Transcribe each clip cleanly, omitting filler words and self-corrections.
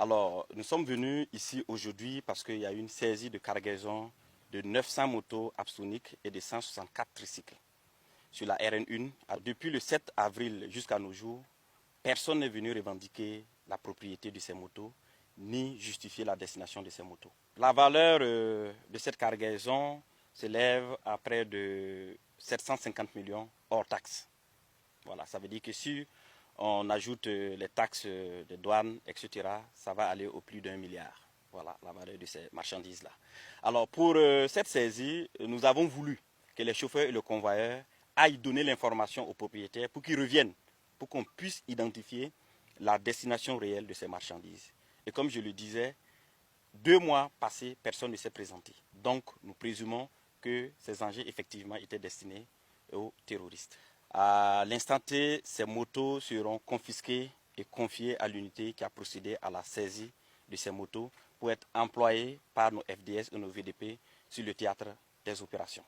Alors, nous sommes venus ici aujourd'hui parce qu'il y a eu une saisie de cargaison de 900 motos absoniques et de 164 tricycles sur la RN1. Depuis le 7 avril jusqu'à nos jours, personne n'est venu revendiquer la propriété de ces motos ni justifier la destination de ces motos. La valeur de cette cargaison s'élève à près de 750 millions hors taxes. Voilà, ça veut dire que si on ajoute les taxes de douane, etc., ça va aller au plus d'1 milliard. Voilà la valeur de ces marchandises-là. Alors pour cette saisie, nous avons voulu que les chauffeurs et le convoyeur aillent donner l'information aux propriétaires pour qu'ils reviennent, pour qu'on puisse identifier la destination réelle de ces marchandises. Et comme je le disais, 2 mois passés, personne ne s'est présenté. Donc nous présumons que ces engins effectivement étaient destinés aux terroristes. À l'instant T, ces motos seront confisquées et confiées à l'unité qui a procédé à la saisie de ces motos pour être employées par nos FDS et nos VDP sur le théâtre des opérations.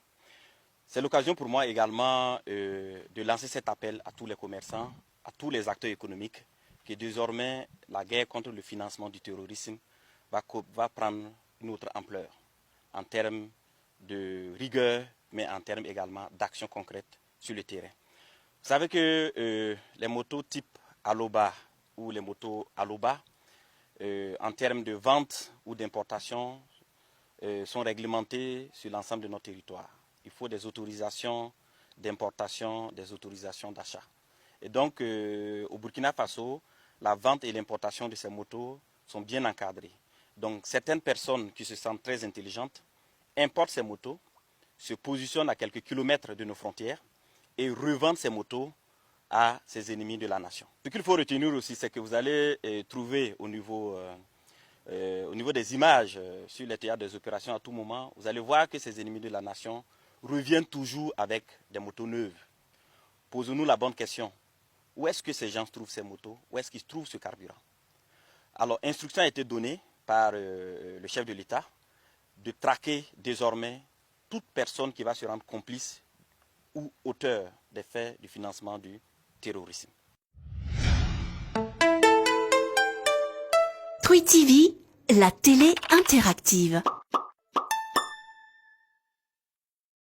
C'est l'occasion pour moi également de lancer cet appel à tous les commerçants, à tous les acteurs économiques, que désormais la guerre contre le financement du terrorisme va prendre une autre ampleur en termes de rigueur, mais en termes également d'action concrète sur le terrain. Vous savez que les motos type Aloba ou les motos Aloba, en termes de vente ou d'importation, sont réglementées sur l'ensemble de notre territoire. Il faut des autorisations d'importation, des autorisations d'achat. Et donc, au Burkina Faso, la vente et l'importation de ces motos sont bien encadrées. Donc, certaines personnes qui se sentent très intelligentes importent ces motos, se positionnent à quelques kilomètres de nos frontières et revendent ces motos à ses ennemis de la nation. Ce qu'il faut retenir aussi, c'est que vous allez trouver au niveau des images sur les théâtres des opérations à tout moment, vous allez voir que ces ennemis de la nation reviennent toujours avec des motos neuves. Posons-nous la bonne question. Où est-ce que ces gens trouvent ces motos? Où est-ce qu'ils trouvent ce carburant? Alors, instruction a été donnée par le chef de l'État de traquer désormais toute personne qui va se rendre complice ou auteur des faits du financement du terrorisme. Twi TV, la télé interactive.